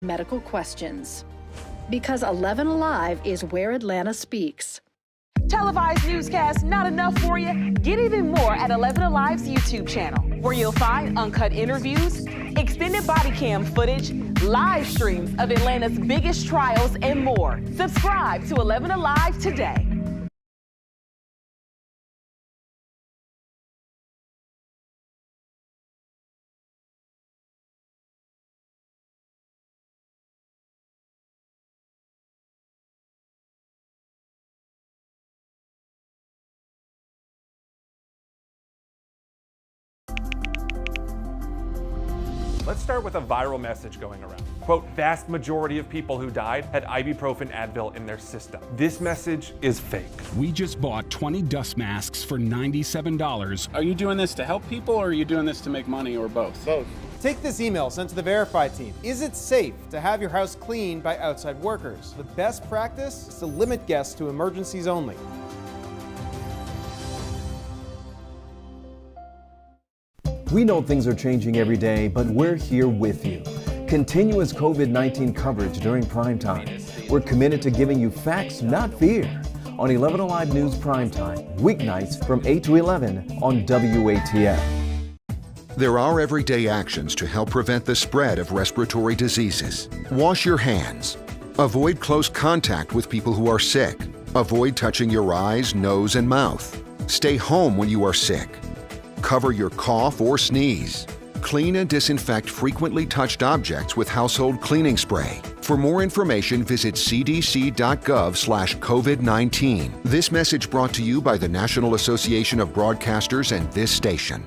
medical questions. Because 11Alive is where Atlanta speaks. Televised newscasts not enough for you? Get even more at 11Alive's YouTube channel, where you'll find uncut interviews, extended body cam footage, live streams of Atlanta's biggest trials, and more. Subscribe to 11Alive today. Let's start with a viral message going around. Quote, vast majority of people who died had ibuprofen Advil in their system. This message is fake. We just bought 20 dust masks for $97. Are you doing this to help people, or are you doing this to make money, or both? Both. Take this email sent to the Verify team. Is it safe to have your house cleaned by outside workers? The best practice is to limit guests to emergencies only. We know things are changing every day, but we're here with you. Continuous COVID-19 coverage during prime time. We're committed to giving you facts, not fear. On 11Alive News Primetime, weeknights from 8 to 11 on WATF. There are everyday actions to help prevent the spread of respiratory diseases. Wash your hands. Avoid close contact with people who are sick. Avoid touching your eyes, nose, and mouth. Stay home when you are sick. Cover your cough or sneeze. Clean and disinfect frequently touched objects with household cleaning spray. For more information, visit cdc.gov/COVID-19. This message brought to you by the National Association of Broadcasters and this station.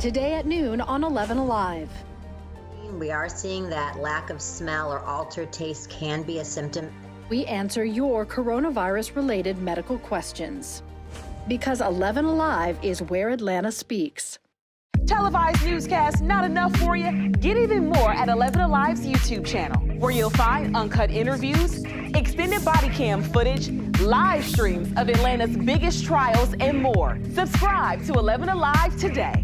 Today at noon on 11Alive. We are seeing that lack of smell or altered taste can be a symptom. We answer your coronavirus-related medical questions. Because 11Alive is where Atlanta speaks. Televised newscasts not enough for you? Get even more at 11Alive's YouTube channel, where you'll find uncut interviews, extended body cam footage, live streams of Atlanta's biggest trials, and more. Subscribe to 11Alive today.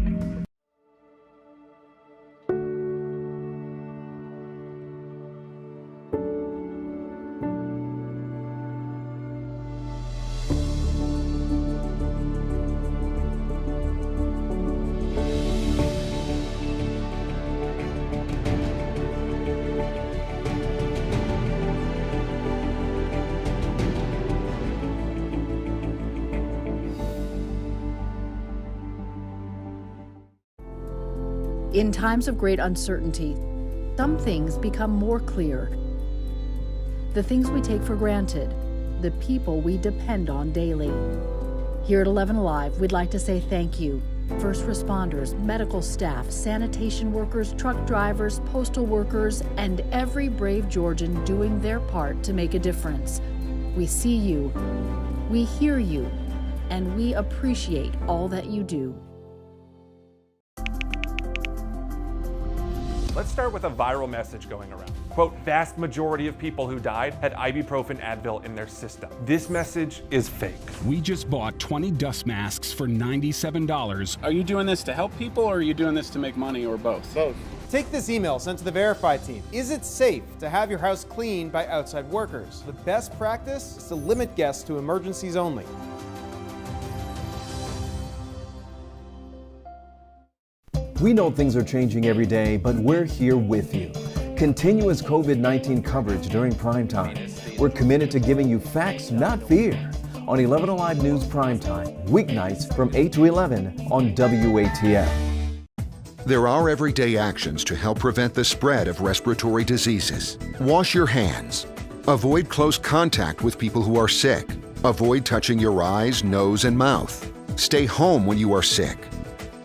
In times of great uncertainty, some things become more clear. The things we take for granted, the people we depend on daily. Here at 11Alive, we'd like to say thank you. First responders, medical staff, sanitation workers, truck drivers, postal workers, and every brave Georgian doing their part to make a difference. We see you, we hear you, and we appreciate all that you do. Let's start with a viral message going around. Quote, vast majority of people who died had ibuprofen Advil in their system. This message is fake. We just bought 20 dust masks for $97. Are you doing this to help people, or are you doing this to make money, or both? Both. Take this email sent to the Verify team. Is it safe to have your house cleaned by outside workers? The best practice is to limit guests to emergencies only. We know things are changing every day, but we're here with you. Continuous COVID-19 coverage during prime time. We're committed to giving you facts, not fear. On 11Alive News Primetime, weeknights from 8 to 11 on WATF. There are everyday actions to help prevent the spread of respiratory diseases. Wash your hands. Avoid close contact with people who are sick. Avoid touching your eyes, nose, and mouth. Stay home when you are sick.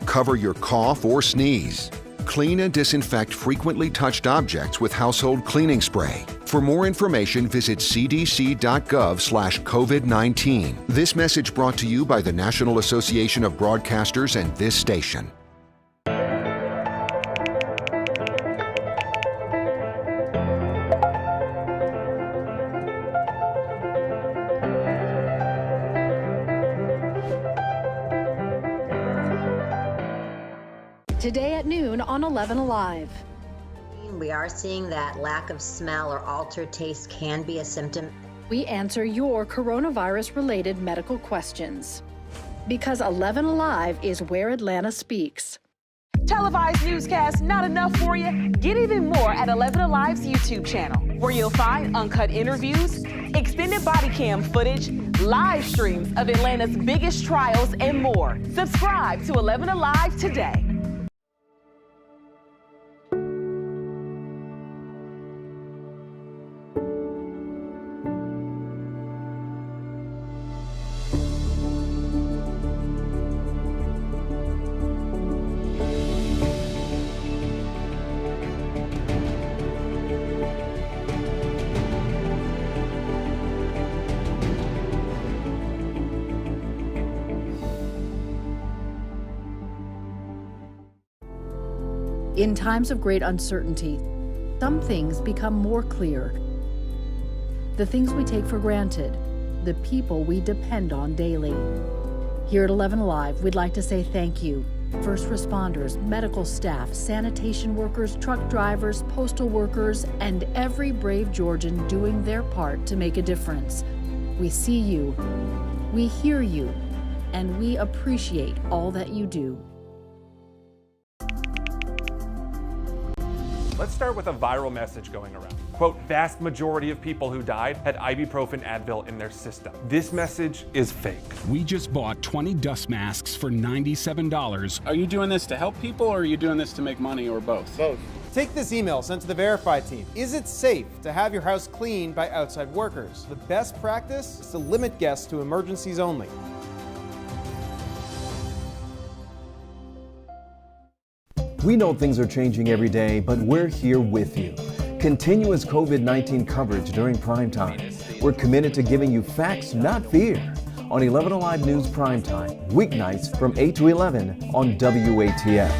Cover your cough or sneeze. Clean and disinfect frequently touched objects with household cleaning spray. For more information, visit cdc.gov/COVID-19. This message brought to you by the National Association of Broadcasters and this station. at noon on 11Alive. We are seeing that lack of smell or altered taste can be a symptom. We answer your coronavirus-related medical questions. Because 11Alive is where Atlanta speaks. Televised newscasts not enough for you? Get even more at 11Alive's YouTube channel, where you'll find uncut interviews, extended body cam footage, live streams of Atlanta's biggest trials, and more. Subscribe to 11Alive today. In times of great uncertainty, some things become more clear. The things we take for granted, the people we depend on daily. Here at 11Alive, we'd like to say thank you. First responders, medical staff, sanitation workers, truck drivers, postal workers, and every brave Georgian doing their part to make a difference. We see you, we hear you, and we appreciate all that you do. Let's start with a viral message going around. Quote, vast majority of people who died had ibuprofen Advil in their system. This message is fake. We just bought 20 dust masks for $97. Are you doing this to help people or are you doing this to make money or both? Both. Take this email sent to the Verify team. Is it safe to have your house cleaned by outside workers? The best practice is to limit guests to emergencies only. We know things are changing every day, but we're here with you. Continuous COVID-19 coverage during prime time. We're committed to giving you facts, not fear. On 11Alive News Primetime, weeknights from 8 to 11 on WATF.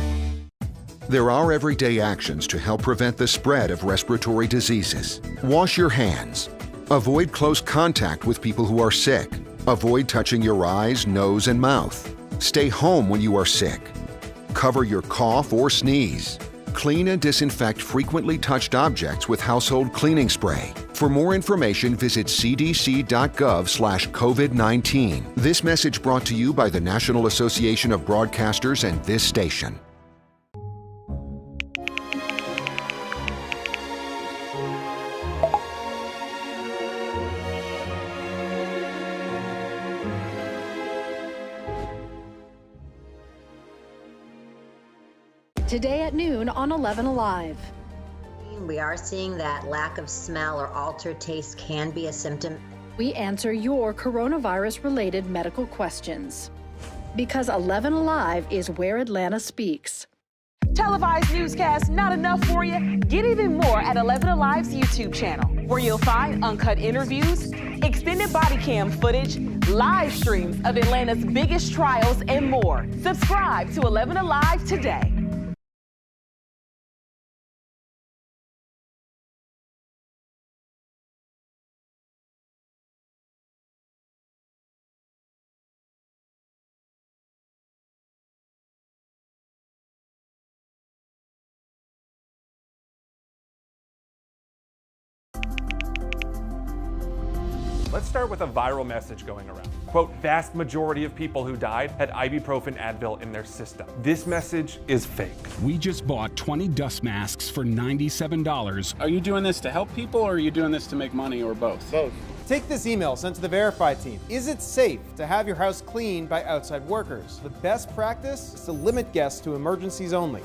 There are everyday actions to help prevent the spread of respiratory diseases. Wash your hands. Avoid close contact with people who are sick. Avoid touching your eyes, nose, and mouth. Stay home when you are sick. Cover your cough or sneeze. Clean and disinfect frequently touched objects with household cleaning spray. For more information, visit cdc.gov/COVID-19. This message brought to you by the National Association of Broadcasters and this station. Today at noon on 11Alive. We are seeing that lack of smell or altered taste can be a symptom. We answer your coronavirus-related medical questions. Because 11Alive is where Atlanta speaks. Televised newscasts not enough for you? Get even more at 11Alive's YouTube channel, where you'll find uncut interviews, extended body cam footage, live streams of Atlanta's biggest trials, and more. Subscribe to 11Alive today. Let's start with a viral message going around. Quote, vast majority of people who died had ibuprofen Advil in their system. This message is fake. We just bought 20 dust masks for $97. Are you doing this to help people or are you doing this to make money or both? Both. Take this email sent to the Verify team. Is it safe to have your house cleaned by outside workers? The best practice is to limit guests to emergencies only.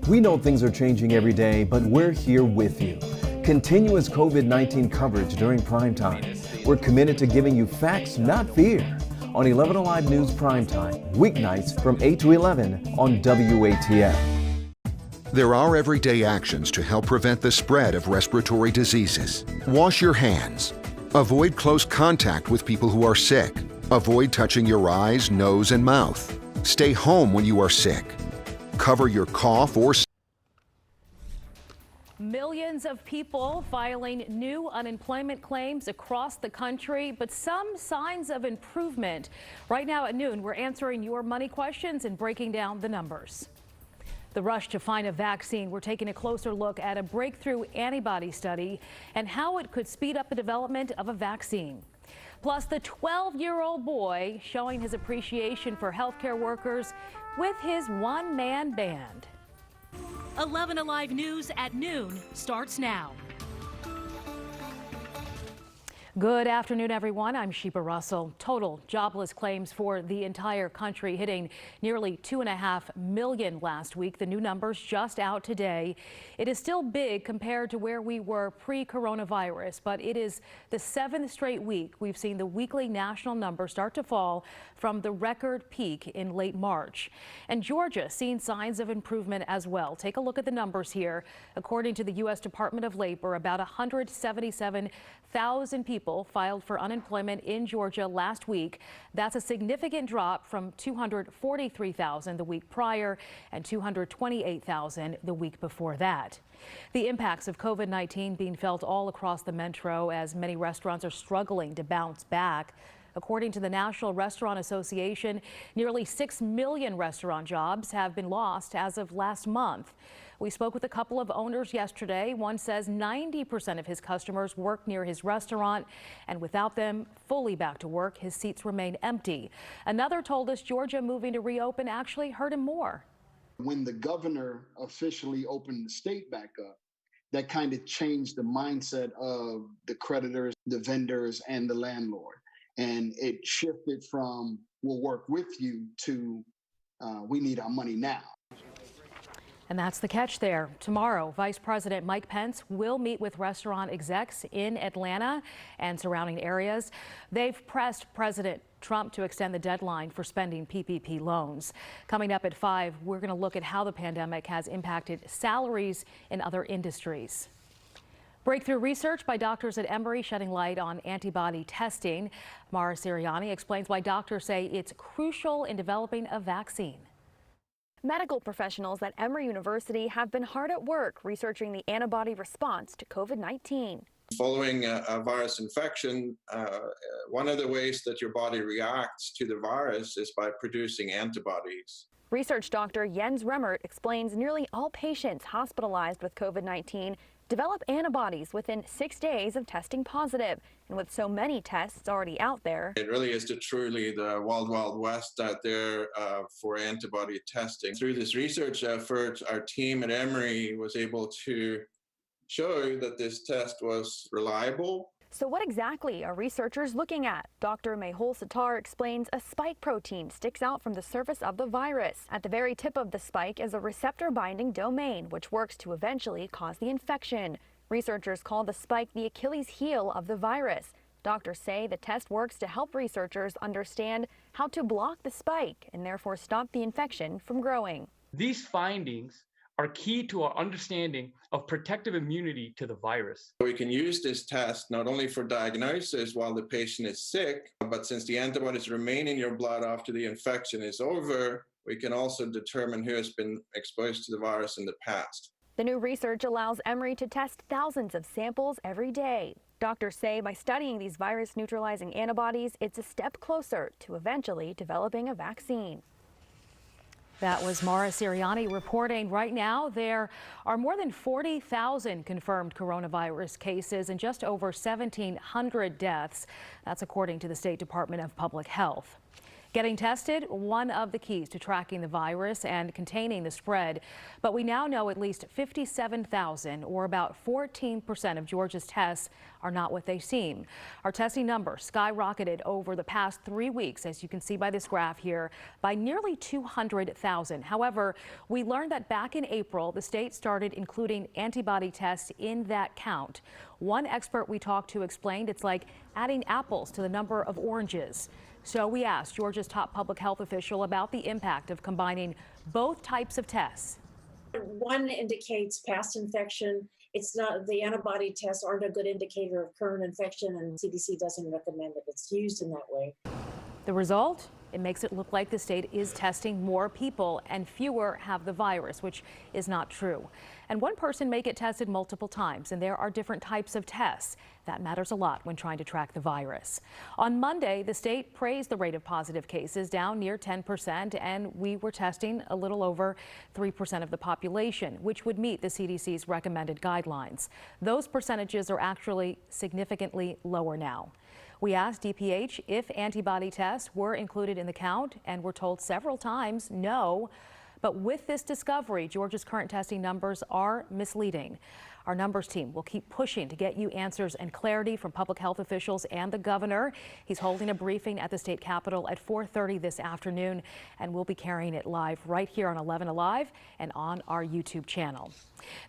We know things are changing every day, but we're here with you. Continuous COVID-19 coverage during prime time. We're committed to giving you facts, not fear. On 11Alive News Primetime, weeknights from 8 to 11 on WATF. There are everyday actions to help prevent the spread of respiratory diseases. Wash your hands. Avoid close contact with people who are sick. Avoid touching your eyes, nose, and mouth. Stay home when you are sick. Cover your cough or Millions of people filing new unemployment claims across the country, but some signs of improvement. Right now at noon, we're answering your money questions and breaking down the numbers. The rush to find a vaccine, we're taking a closer look at a breakthrough antibody study and how it could speed up the development of a vaccine. Plus, the 12-year-old boy showing his appreciation for healthcare workers with his one-man band. 11Alive News at noon starts now. Good afternoon, everyone. I'm Sheba Russell. Total jobless claims for the entire country hitting nearly 2.5 million last week. The new numbers just out today. It is still big compared to where we were pre-coronavirus, but it is the 7th straight week we've seen the weekly national number start to fall from the record peak in late March. And Georgia seeing signs of improvement as well. Take a look at the numbers here. According to the U.S. Department of Labor, about 177,000 people filed for unemployment in Georgia last week. That's a significant drop from 243,000 the week prior and 228,000 the week before that. The impacts of COVID-19 being felt all across the metro as many restaurants are struggling to bounce back. According to the National Restaurant Association, nearly 6 million restaurant jobs have been lost as of last month. We spoke with a couple of owners yesterday. One says 90% of his customers work near his restaurant, and without them fully back to work, his seats remain empty. Another told us Georgia moving to reopen actually hurt him more. When the governor officially opened the state back up, that kind of changed the mindset of the creditors, the vendors, and the landlord. And it shifted from we'll work with you to we need our money now. And that's the catch there. Tomorrow, Vice President Mike Pence will meet with restaurant execs in Atlanta and surrounding areas. They've pressed President Trump to extend the deadline for spending PPP loans. Coming up at 5, we're going to look at how the pandemic has impacted salaries in other industries. Breakthrough research by doctors at Emory shedding light on antibody testing. Mara Siriani explains why doctors say it's crucial in developing a vaccine. Medical professionals at Emory University have been hard at work researching the antibody response to COVID-19. Following a virus infection, one of the ways that your body reacts to the virus is by producing antibodies. Research doctor Jens Remmert explains nearly all patients hospitalized with COVID-19 develop antibodies within 6 days of testing positive. And with so many tests already out there, it really is truly the wild, wild west out there for antibody testing. Through this research effort, our team at Emory was able to show that this test was reliable. So what exactly are researchers looking at? Dr. Mehul Sitar explains a spike protein sticks out from the surface of the virus. At the very tip of the spike is a receptor binding domain, which works to eventually cause the infection. Researchers call the spike the Achilles heel of the virus. Doctors say the test works to help researchers understand how to block the spike and therefore stop the infection from growing. These findings are key to our understanding of protective immunity to the virus. We can use this test not only for diagnosis while the patient is sick, but since the antibodies remain in your blood after the infection is over, we can also determine who has been exposed to the virus in the past. The new research allows Emory to test thousands of samples every day. Doctors say by studying these virus-neutralizing antibodies, it's a step closer to eventually developing a vaccine. That was Mara Siriani reporting. Right now, there are more than 40,000 confirmed coronavirus cases and just over 1,700 deaths. That's according to the State Department of Public Health. Getting tested, one of the keys to tracking the virus and containing the spread. But we now know at least 57,000, or about 14% of Georgia's tests, are not what they seem. Our testing numbers skyrocketed over the past 3 weeks, as you can see by this graph here, by nearly 200,000. However, we learned that back in April, the state started including antibody tests in that count. One expert we talked to explained it's like adding apples to the number of oranges. So we asked Georgia's top public health official about the impact of combining both types of tests. One indicates past infection. It's not, the antibody tests aren't a good indicator of current infection, and CDC doesn't recommend that it's used in that way. The result? It makes it look like the state is testing more people and fewer have the virus, which is not true. And one person may get tested multiple times, and there are different types of tests. That matters a lot when trying to track the virus. On Monday, the state praised the rate of positive cases down near 10%, and we were testing a little over 3% of the population, which would meet the CDC's recommended guidelines. Those percentages are actually significantly lower now. We asked DPH if antibody tests were included in the count and were told several times no. But with this discovery, Georgia's current testing numbers are misleading. Our numbers team will keep pushing to get you answers and clarity from public health officials and the governor. He's holding a briefing at the state capitol at 4:30 this afternoon, and we'll be carrying it live right here on 11Alive and on our YouTube channel.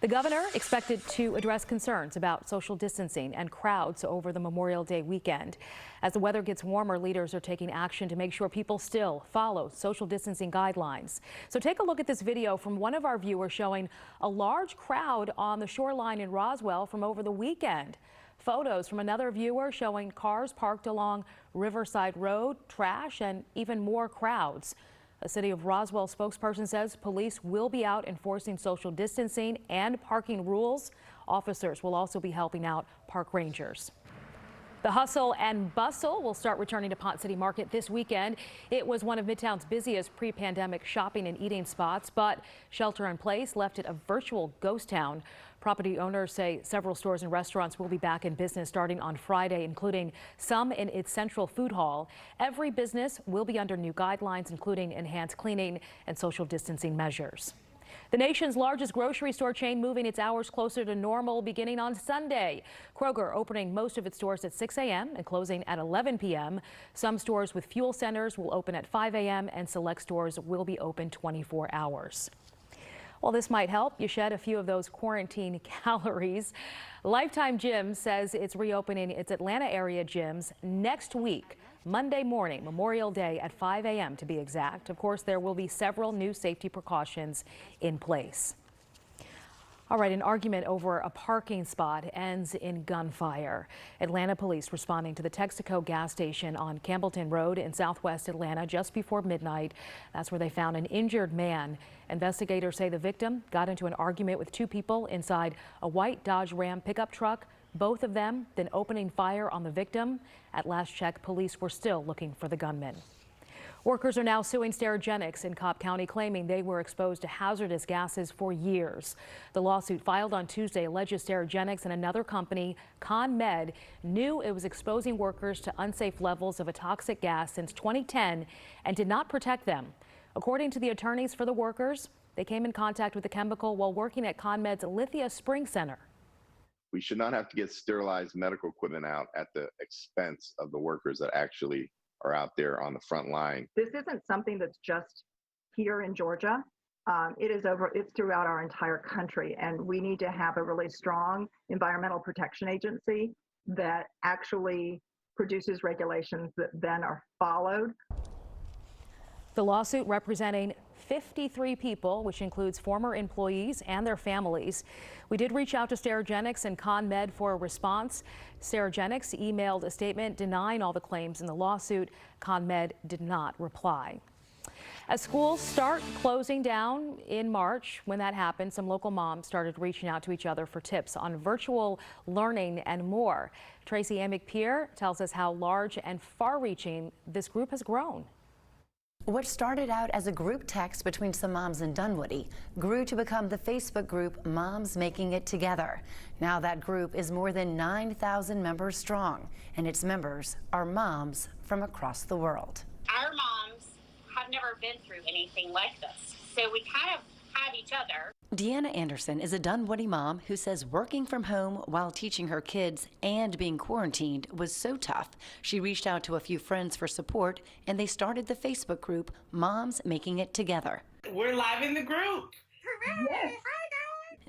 The governor expected to address concerns about social distancing and crowds over the Memorial Day weekend. As the weather gets warmer, leaders are taking action to make sure people still follow social distancing guidelines. So take a look at this video from one of our viewers showing a large crowd on the shoreline in Roswell from over the weekend. Photos from another viewer showing cars parked along Riverside Road, trash, and even more crowds. A City of Roswell spokesperson says police will be out enforcing social distancing and parking rules. Officers will also be helping out park rangers. The hustle and bustle will start returning to Pont City Market this weekend. It was one of Midtown's busiest pre-pandemic shopping and eating spots, but shelter in place left it a virtual ghost town. Property owners say several stores and restaurants will be back in business starting on Friday, including some in its central food hall. Every business will be under new guidelines, including enhanced cleaning and social distancing measures. The nation's largest grocery store chain moving its hours closer to normal beginning on Sunday. Kroger opening most of its stores at 6 a.m. and closing at 11 p.m. Some stores with fuel centers will open at 5 a.m. and select stores will be open 24 hours. Well, this might help you shed a few of those quarantine calories. Lifetime Gym says it's reopening its Atlanta area gyms next week, Monday morning, Memorial Day at 5 a.m. to be exact. Of course, there will be several new safety precautions in place. All right, an argument over a parking spot ends in gunfire. Atlanta police responding to the Texaco gas station on Campbellton Road in southwest Atlanta just before midnight. That's where they found an injured man. Investigators say the victim got into an argument with two people inside a white Dodge Ram pickup truck. Both of them then opening fire on the victim. At last check, police were still looking for the gunman. Workers are now suing Sterigenics in Cobb County, claiming they were exposed to hazardous gases for years. The lawsuit filed on Tuesday alleges Sterigenics and another company, ConMed, knew it was exposing workers to unsafe levels of a toxic gas since 2010 and did not protect them. According to the attorneys for the workers, they came in contact with the chemical while working at ConMed's Lithia Spring Center. We should not have to get sterilized medical equipment out at the expense of the workers that actually are out there on the front line. This isn't something that's just here in Georgia. It's throughout our entire country, and we need to have a really strong environmental protection agency that actually produces regulations that then are followed. The lawsuit representing 53 people, which includes former employees and their families. We did reach out to Sterigenics and ConMed for a response. Sterigenics emailed a statement denying all the claims in the lawsuit. ConMed did not reply. As schools start closing down in March, when that happened, some local moms started reaching out to each other for tips on virtual learning and more. Tracy Amick-Pierre tells us how large and far-reaching this group has grown. What started out as a group text between some moms in Dunwoody grew to become the Facebook group Moms Making It Together. Now that group is more than 9,000 members strong, and its members are moms from across the world. Our moms have never been through anything like this, so we kind of had each other. Deanna Anderson is a Dunwoody mom who says working from home while teaching her kids and being quarantined was so tough. She reached out to a few friends for support, and they started the Facebook group Moms Making It Together. We're live in the group. Yes.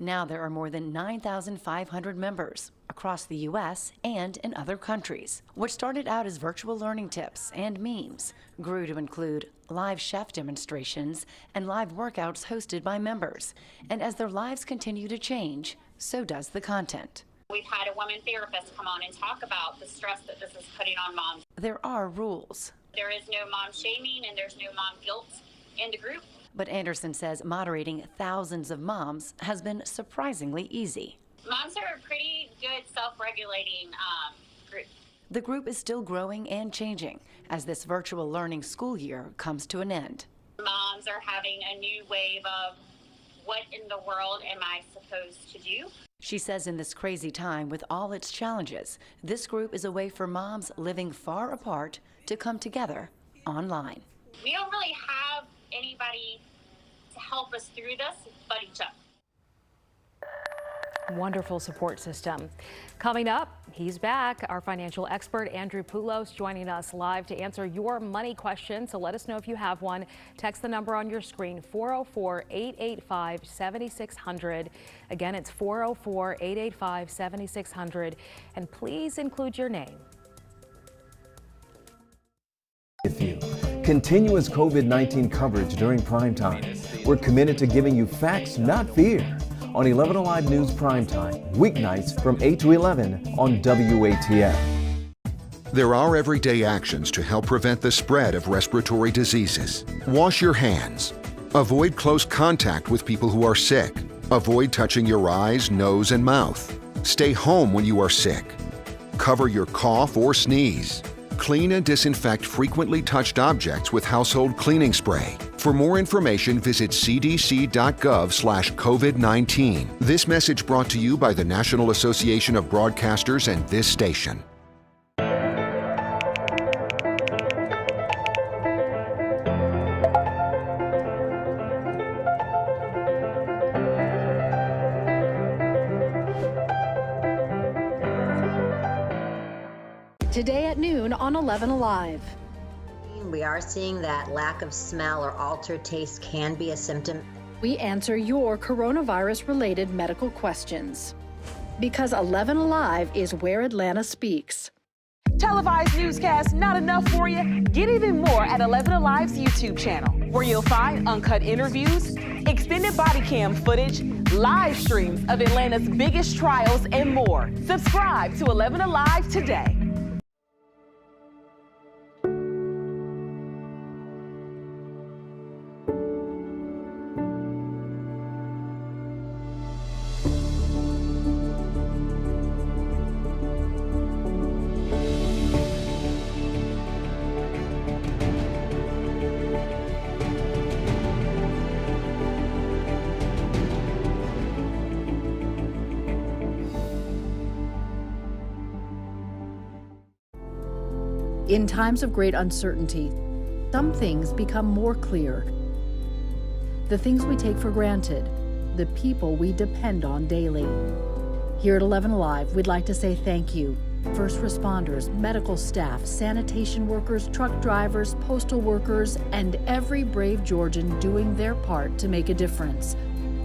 Now there are more than 9,500 members across the U.S. and in other countries. What started out as virtual learning tips and memes grew to include live chef demonstrations and live workouts hosted by members. And as their lives continue to change, so does the content. We've had a woman therapist come on and talk about the stress that this is putting on moms. There are rules. There is no mom shaming and there's no mom guilt in the group. But Anderson says moderating thousands of moms has been surprisingly easy. Moms are a pretty good self-regulating group. The group is still growing and changing as this virtual learning school year comes to an end. Moms are having a new wave of what in the world am I supposed to do? She says in this crazy time with all its challenges, this group is a way for moms living far apart to come together online. We don't really have anybody to help us through this but each other. Wonderful support system. Coming up, he's back. Our financial expert, Andrew Poulos, joining us live to answer your money questions. So let us know if you have one. Text the number on your screen, 404-885-7600. Again, it's 404-885-7600. And please include your name. With you. Continuous COVID-19 coverage during prime time. We're committed to giving you facts, not fear. On 11Alive News Primetime, weeknights from 8 to 11 on WATF. There are everyday actions to help prevent the spread of respiratory diseases. Wash your hands. Avoid close contact with people who are sick. Avoid touching your eyes, nose, and mouth. Stay home when you are sick. Cover your cough or sneeze. Clean and disinfect frequently touched objects with household cleaning spray. For more information, visit cdc.gov/COVID-19. This message brought to you by the National Association of Broadcasters and this station. Today at noon on 11Alive. We are seeing that lack of smell or altered taste can be a symptom. We answer your coronavirus-related medical questions. Because 11Alive is where Atlanta speaks. Televised newscasts not enough for you? Get even more at 11Alive's YouTube channel, where you'll find uncut interviews, extended body cam footage, live streams of Atlanta's biggest trials, and more. Subscribe to 11Alive today. In times of great uncertainty, some things become more clear. The things we take for granted, the people we depend on daily. Here at 11Alive, we'd like to say thank you. First responders, medical staff, sanitation workers, truck drivers, postal workers, and every brave Georgian doing their part to make a difference.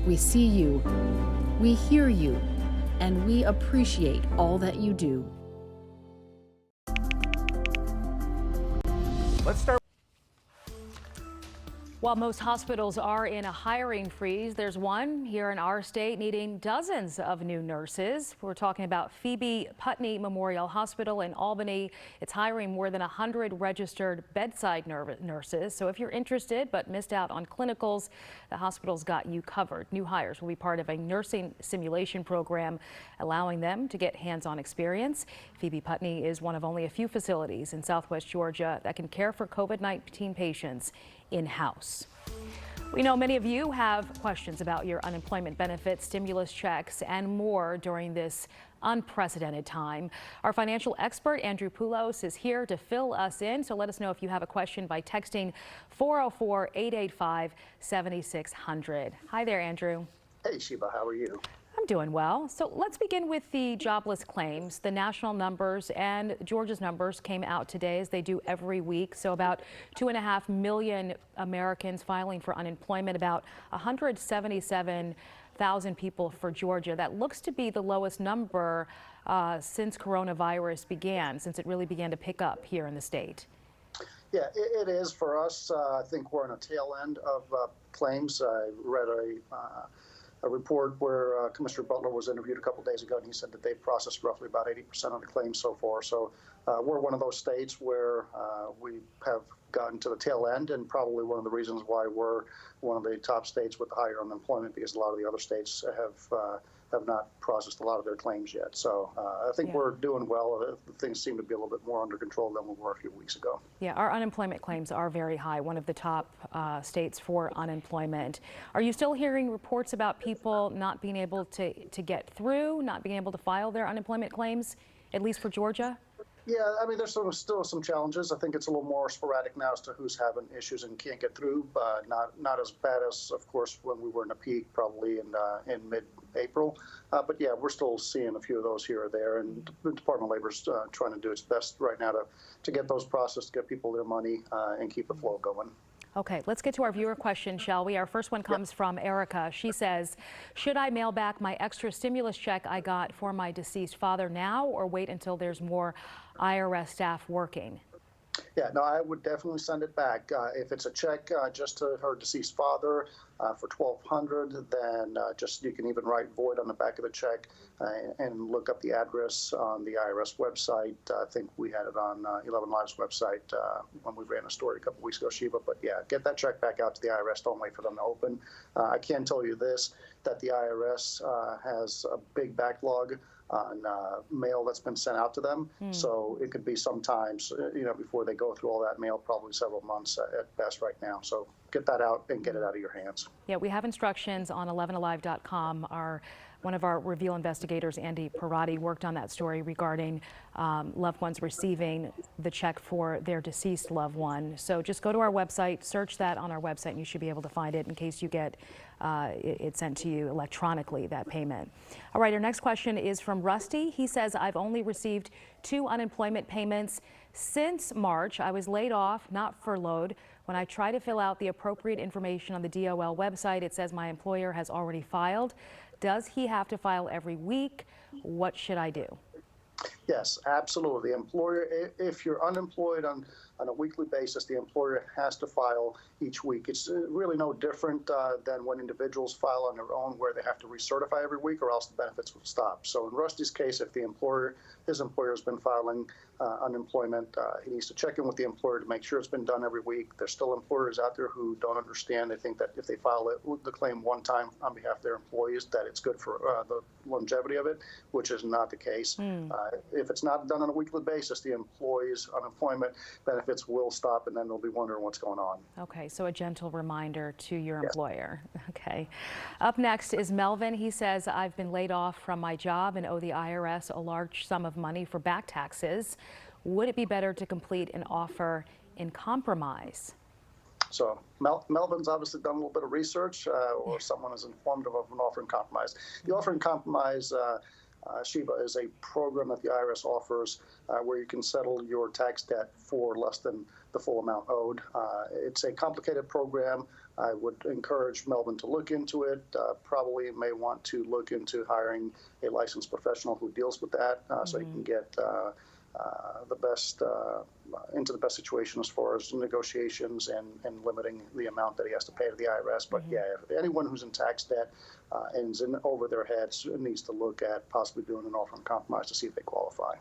We see you, we hear you, and we appreciate all that you do. Let's start. While most hospitals are in a hiring freeze, there's one here in our state needing dozens of new nurses. We're talking about Phoebe Putney Memorial Hospital in Albany. It's hiring more than 100 registered bedside nurses. So if you're interested but missed out on clinicals, the hospital's got you covered. New hires will be part of a nursing simulation program, allowing them to get hands-on experience. Phoebe Putney is one of only a few facilities in Southwest Georgia that can care for COVID-19 patients in-house. We know many of you have questions about your unemployment benefits, stimulus checks, and more during this unprecedented time. Our financial expert, Andrew Poulos, is here to fill us in. So let us know if you have a question by texting 404-885-7600. Hi there, Andrew. Hey, Sheba, how are you? I'm doing well. So let's begin with the jobless claims. The national numbers and Georgia's numbers came out today, as they do every week. So about 2.5 million Americans filing for unemployment, about 177,000 people for Georgia. That looks to be the lowest number since coronavirus began, since it really began to pick up here in the state. Yeah, it is for us. I think we're on a tail end of claims. I read a report where Commissioner Butler was interviewed a couple days ago, and he said that they've processed roughly about 80% of the claims so far. So we're one of those states where we have gotten to the tail end, and probably one of the reasons why we're one of the top states with higher unemployment, because a lot of the other states have not processed a lot of their claims yet. So I think we're doing well. Things seem to be a little bit more under control than we were a few weeks ago. Yeah, our unemployment claims are very high, one of the top states for unemployment. Are you still hearing reports about people not being able to get through, not being able to file their unemployment claims, at least for Georgia? Yeah, I mean, there's still some challenges. I think it's a little more sporadic now as to who's having issues and can't get through, but not as bad as, of course, when we were in a peak probably in mid-April. But yeah, we're still seeing a few of those here or there, and the Department of Labor's trying to do its best right now to get those processed, get people their money, and keep the flow going. Okay, let's get to our viewer question, shall we? Our first one comes from Erica. She says, should I mail back my extra stimulus check I got for my deceased father now, or wait until there's more IRS staff working? Yeah, no, I would definitely send it back. If it's a check just to her deceased father for $1,200, then you can even write void on the back of the check and look up the address on the IRS website. I think we had it on 11Alive's website when we ran a story a couple weeks ago, Sheba. But yeah, get that check back out to the IRS. Don't wait for them to open. I can tell you this, that the IRS has a big backlog on mail that's been sent out to them. So it could be sometimes, before they go through all that mail, probably several months at best right now. So get that out and get it out of your hands. Yeah, we have instructions on 11alive.com. One of our Reveal investigators, Andy Parati, worked on that story regarding loved ones receiving the check for their deceased loved one. So just go to our website, search that on our website, and you should be able to find it in case you get it sent to you electronically, that payment. All right, our next question is from Rusty. He says, I've only received 2 unemployment payments since March. I was laid off, not furloughed. When I try to fill out the appropriate information on the DOL website, it says my employer has already filed. Does he have to file every week? What should I do? Yes, absolutely. The employer, if you're unemployed on a weekly basis, the employer has to file each week. It's really no different than when individuals file on their own, where they have to recertify every week, or else the benefits would stop. So in Rusty's case, if his employer has been filing unemployment, he needs to check in with the employer to make sure it's been done every week. There's still employers out there who don't understand. They think that if they file the claim one time on behalf of their employees, that it's good for the longevity of it, which is not the case. If it's not done on a weekly basis, the employee's unemployment benefits will stop, and then they'll be wondering what's going on. Okay, so a gentle reminder to your employer. Okay. Up next is Melvin. He says, I've been laid off from my job and owe the IRS a large sum of money for back taxes. Would it be better to complete an offer in compromise? So Melvin's obviously done a little bit of research, or someone is informed of an offer in compromise. The offer in compromise, Sheba, is a program that the IRS offers where you can settle your tax debt for less than the full amount owed. It's a complicated program. I would encourage Melvin to look into it. Probably may want to look into hiring a licensed professional who deals with that, so he can get into the best situation as far as negotiations and limiting the amount that he has to pay to the IRS. But yeah, if anyone who's in tax debt and is in over their heads needs to look at possibly doing an offer in compromise to see if they qualify.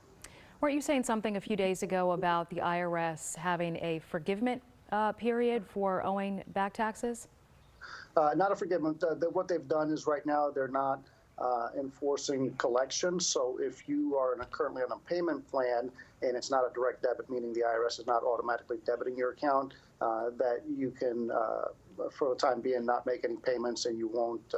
Weren't you saying something a few days ago about the IRS having a forgiveness period for owing back taxes? Not a forgiveness. What they've done is right now they're not enforcing collections. So if you are currently on a payment plan and it's not a direct debit, meaning the IRS is not automatically debiting your account, that you can, for the time being, not make any payments, and you won't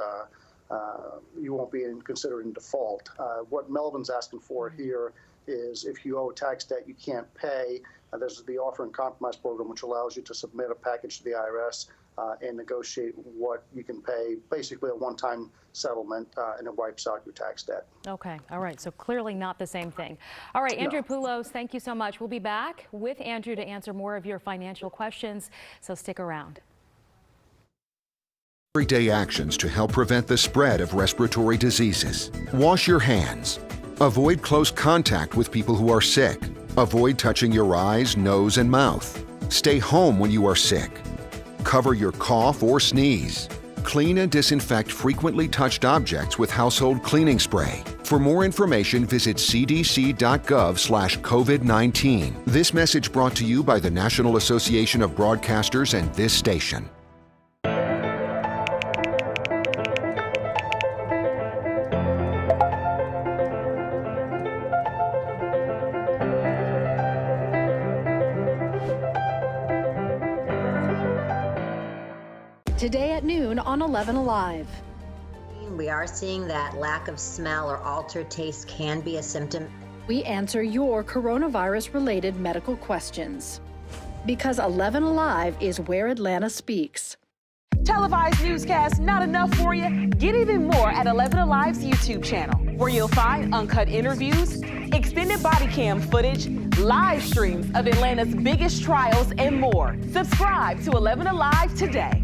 be considered in default. What Melvin's asking for here is if you owe tax debt you can't pay, there's the offer and compromise program, which allows you to submit a package to the IRS and negotiate what you can pay, basically a one-time settlement, and it wipes out your tax debt. Okay, all right, so clearly not the same thing. All right, Andrew Poulos, thank you so much. We'll be back with Andrew to answer more of your financial questions, so stick around. Everyday actions to help prevent the spread of respiratory diseases. Wash your hands. Avoid close contact with people who are sick. Avoid touching your eyes, nose, and mouth. Stay home when you are sick. Cover your cough or sneeze. Clean and disinfect frequently touched objects with household cleaning spray. For more information, visit cdc.gov/COVID-19. This message brought to you by the National Association of Broadcasters and this station. Today at noon on 11Alive. We are seeing that lack of smell or altered taste can be a symptom. We answer your coronavirus-related medical questions. Because 11Alive is where Atlanta speaks. Televised newscasts not enough for you? Get even more at 11Alive's YouTube channel, where you'll find uncut interviews, extended body cam footage, live streams of Atlanta's biggest trials, and more. Subscribe to 11Alive today.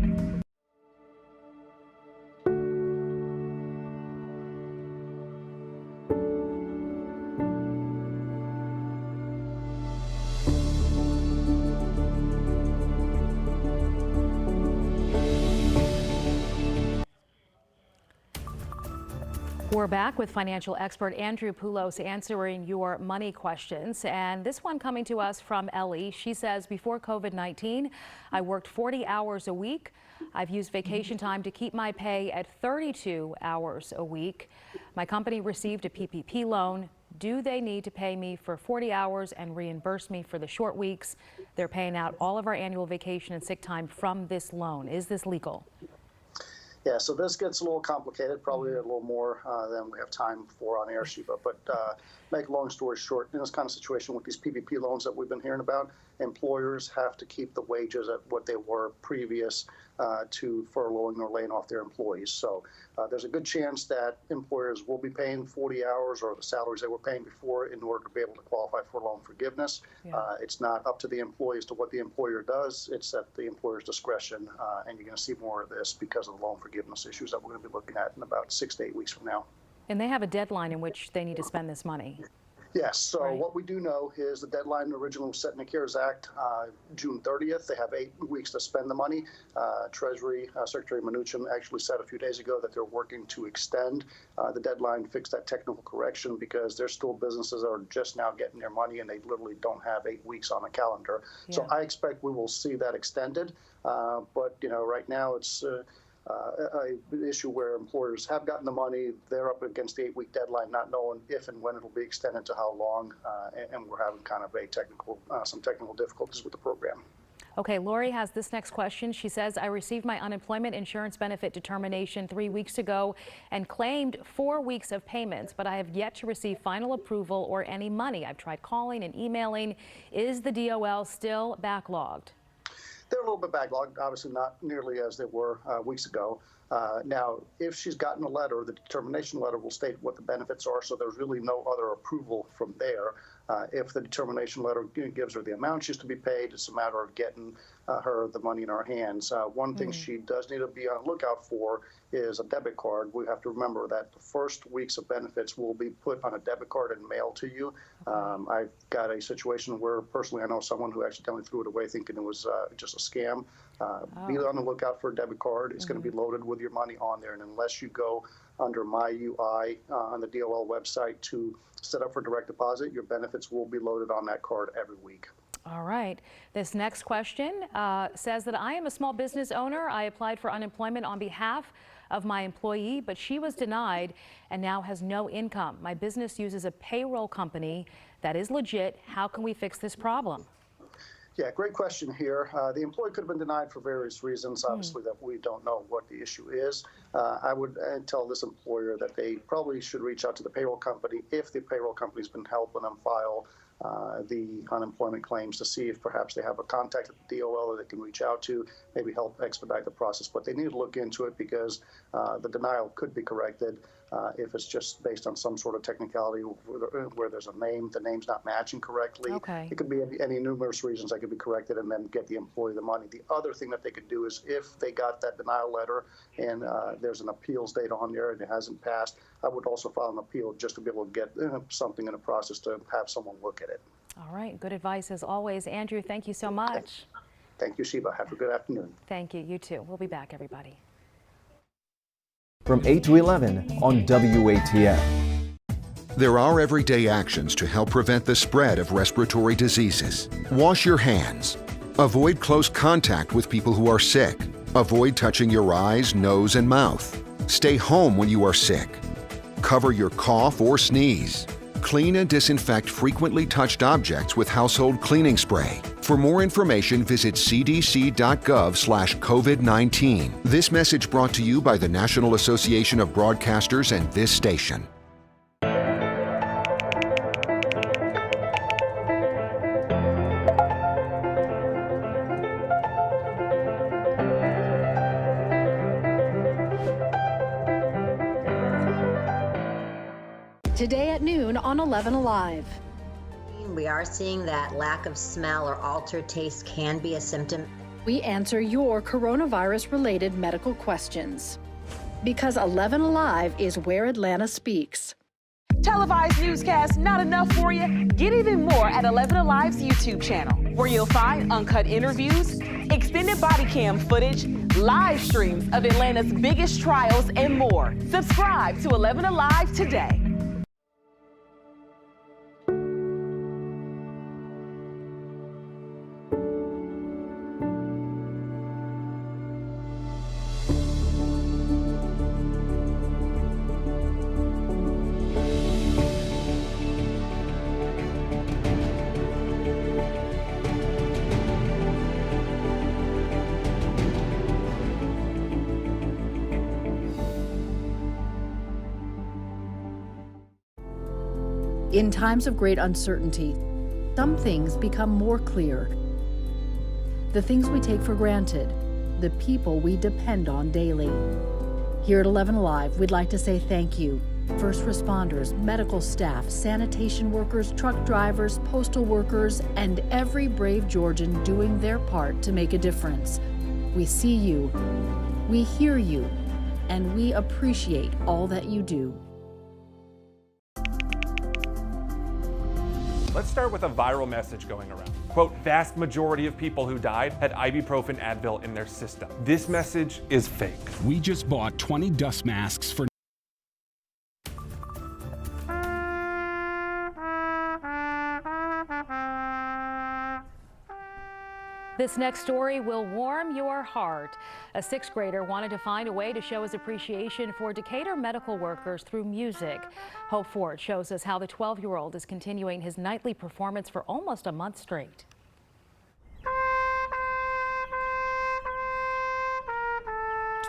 We're back with financial expert Andrew Poulos answering your money questions. And this one coming to us from Ellie. She says, before COVID-19, I worked 40 hours a week. I've used vacation time to keep my pay at 32 hours a week. My company received a PPP loan. Do they need to pay me for 40 hours and reimburse me for the short weeks? They're paying out all of our annual vacation and sick time from this loan. Is this legal? Yeah, so this gets a little complicated, probably a little more than we have time for on air, Sheba. But make a long story short, in this kind of situation with these PPP loans that we've been hearing about, employers have to keep the wages at what they were previous to furloughing or laying off their employees. So there's a good chance that employers will be paying 40 hours or the salaries they were paying before in order to be able to qualify for loan forgiveness. Yeah. It's not up to the employees to what the employer does. It's at the employer's discretion, and you're going to see more of this because of the loan forgiveness issues that we're going to be looking at in about 6 to 8 weeks from now. And they have a deadline in which they need to spend this money. Yes, so what we do know is the deadline originally was set in the CARES Act, June 30th. They have 8 weeks to spend the money. Treasury Secretary Mnuchin actually said a few days ago that they're working to extend the deadline, fix that technical correction, because there's still businesses that are just now getting their money and they literally don't have 8 weeks on the calendar. Yeah. So I expect we will see that extended. But, you know, right now it's an issue where employers have gotten the money, they're up against the 8-week deadline, not knowing if and when it'll be extended to how long, and we're having kind of some technical difficulties with the program. Okay, Laurie has this next question. She says, I received my unemployment insurance benefit determination 3 weeks ago and claimed 4 weeks of payments, but I have yet to receive final approval or any money. I've tried calling and emailing. Is the DOL still backlogged? They're a little bit backlogged, obviously not nearly as they were weeks ago. Now, if she's gotten a letter, the determination letter will state what the benefits are, so there's really no other approval from there. If the determination letter gives her the amount she's to be paid, it's a matter of getting her the money in her hands. One thing she does need to be on the lookout for is a debit card. We have to remember that the first weeks of benefits will be put on a debit card and mailed to you. I've got a situation where personally I know someone who accidentally threw it away thinking it was just a scam. Be on the lookout for a debit card. It's going to be loaded with your money on there, and unless you go under My UI on the DOL website to set up for direct deposit, your benefits will be loaded on that card every week. All right. This next question says that I am a small business owner. I applied for unemployment on behalf of my employee, but she was denied and now has no income. My business uses a payroll company that is legit. How can we fix this problem? Yeah, great question here. The employee could have been denied for various reasons, obviously, that we don't know what the issue is. I would tell this employer that they probably should reach out to the payroll company if the payroll company's been helping them file the unemployment claims to see if perhaps they have a contact at the DOL that they can reach out to, maybe help expedite the process. But they need to look into it because the denial could be corrected if it's just based on some sort of technicality where there's a name, the name's not matching correctly. Okay. It could be any numerous reasons that could be corrected and then get the employee the money. The other thing that they could do is if they got that denial letter and there's an appeals date on there and it hasn't passed, I would also file an appeal just to be able to get something in the process to have someone look at it. All right. Good advice as always. Andrew, thank you so much. Thank you, Sheba. Have a good afternoon. Thank you. You too. We'll be back, everybody. from 8 to 11 on WATF. There are everyday actions to help prevent the spread of respiratory diseases. Wash your hands. Avoid close contact with people who are sick. Avoid touching your eyes, nose, and mouth. Stay home when you are sick. Cover your cough or sneeze. Clean and disinfect frequently touched objects with household cleaning spray. For more information, visit cdc.gov/COVID-19. This message brought to you by the National Association of Broadcasters and this station. Today at noon on 11Alive. We are seeing that lack of smell or altered taste can be a symptom. We answer your coronavirus-related medical questions. Because 11Alive is where Atlanta speaks. Televised newscasts not enough for you? Get even more at 11Alive's YouTube channel, where you'll find uncut interviews, extended body cam footage, live streams of Atlanta's biggest trials, and more. Subscribe to 11Alive today. In times of great uncertainty, some things become more clear. The things we take for granted, the people we depend on daily. Here at 11Alive, we'd like to say thank you. First responders, medical staff, sanitation workers, truck drivers, postal workers, and every brave Georgian doing their part to make a difference. We see you, we hear you, and we appreciate all that you do. Let's start with a viral message going around. Quote, vast majority of people who died had ibuprofen Advil in their system. This message is fake. We just bought 20 dust masks for This next story will warm your heart. A sixth grader wanted to find a way to show his appreciation for Decatur medical workers through music. Hope Ford shows us how the 12-year-old is continuing his nightly performance for almost a month straight.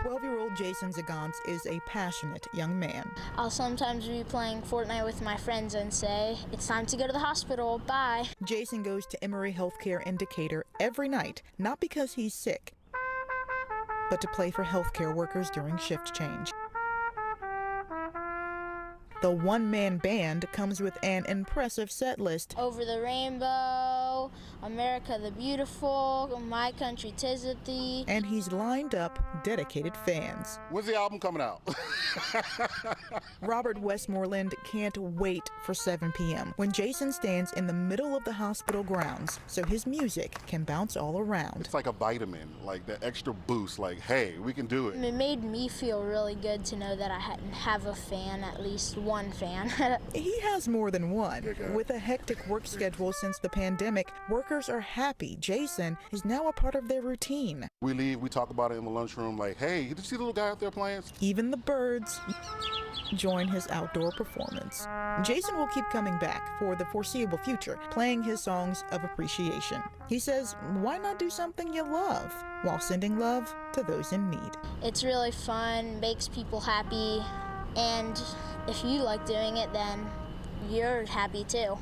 12-year-old Jason Zagantz is a passionate young man. I'll sometimes be playing Fortnite with my friends and say, it's time to go to the hospital, bye. Jason goes to Emory Healthcare in Decatur every night, not because he's sick, but to play for healthcare workers during shift change. The one-man band comes with an impressive set list. Over the Rainbow, America the Beautiful, My Country 'Tis of Thee. And he's lined up dedicated fans. When's the album coming out? Robert Westmoreland can't wait for 7 p.m. when Jason stands in the middle of the hospital grounds so his music can bounce all around. It's like a vitamin, like that extra boost, like, hey, we can do it. It made me feel really good to know that I have a fan, at least one fan. He has more than one. With a hectic work schedule since the pandemic, workers are happy Jason is now a part of their routine. We leave, we talk about it in the lunchroom, like, hey, did you see the little guy out there playing? Even the birds join his outdoor performance. Jason will keep coming back for the foreseeable future, playing his songs of appreciation. He says, why not do something you love while sending love to those in need? It's really fun, makes people happy, and if you like doing it, then you're happy too.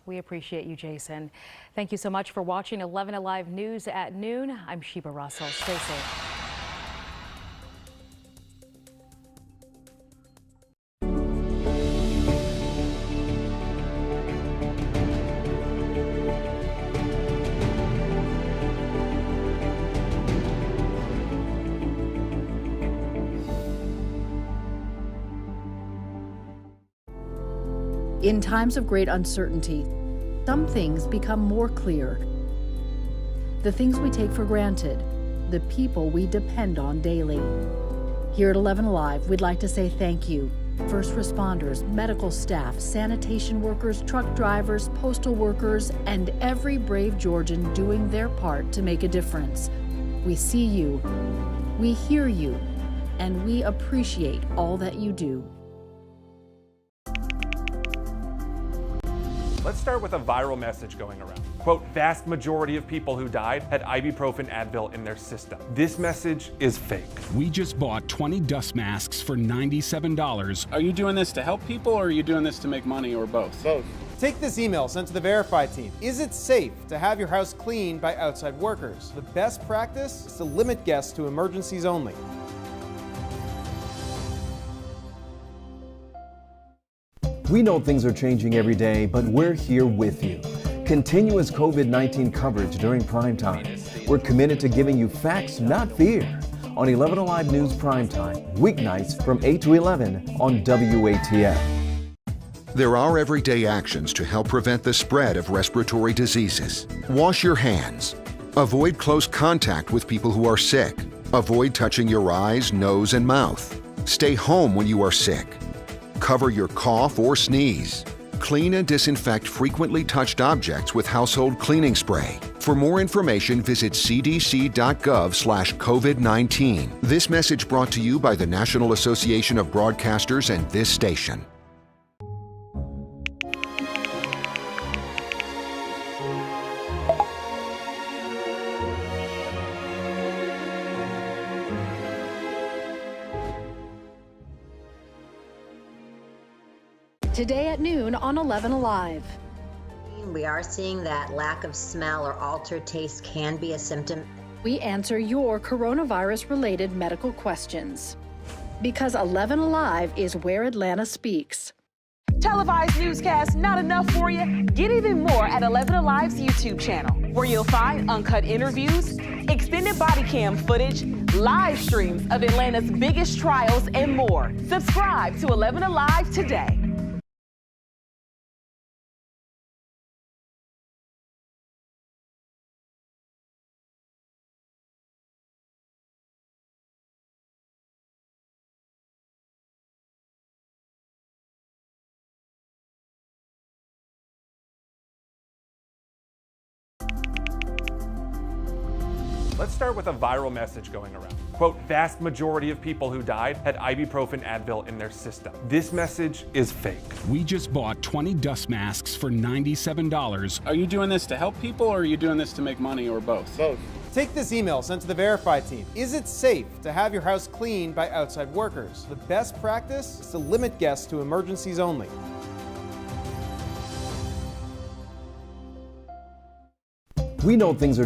We appreciate you, Jason. Thank you so much for watching 11Alive News at noon. I'm Sheba Russell. Stay safe. In times of great uncertainty, some things become more clear. The things we take for granted, the people we depend on daily. Here at 11Alive, we'd like to say thank you. First responders, medical staff, sanitation workers, truck drivers, postal workers, and every brave Georgian doing their part to make a difference. We see you, we hear you, and we appreciate all that you do. Let's start with a viral message going around. Quote, vast majority of people who died had ibuprofen Advil in their system. This message is fake. We just bought 20 dust masks for $97. Are you doing this to help people, or are you doing this to make money, or both? Both. Take this email sent to the Verify team. Is it safe to have your house cleaned by outside workers? The best practice is to limit guests to emergencies only. We know things are changing every day, but we're here with you. Continuous COVID-19 coverage during prime time. We're committed to giving you facts, not fear. On 11Alive News Primetime, weeknights from 8 to 11 on WATF. There are everyday actions to help prevent the spread of respiratory diseases. Wash your hands. Avoid close contact with people who are sick. Avoid touching your eyes, nose, and mouth. Stay home when you are sick. Cover your cough or sneeze. Clean and disinfect frequently touched objects with household cleaning spray. For more information, visit cdc.gov/COVID-19. This message brought to you by the National Association of Broadcasters and this station. Today at noon on 11Alive. We are seeing that lack of smell or altered taste can be a symptom. We answer your coronavirus-related medical questions. Because 11Alive is where Atlanta speaks. Televised newscasts not enough for you? Get even more at 11Alive's YouTube channel, where you'll find uncut interviews, extended body cam footage, live streams of Atlanta's biggest trials, and more. Subscribe to 11Alive today. Let's start with a viral message going around. Quote, vast majority of people who died had ibuprofen Advil in their system. This message is fake. We just bought 20 dust masks for $97. Are you doing this to help people, or are you doing this to make money, or both? Both. Take this email sent to the Verify team. Is it safe to have your house cleaned by outside workers? The best practice is to limit guests to emergencies only. We know things are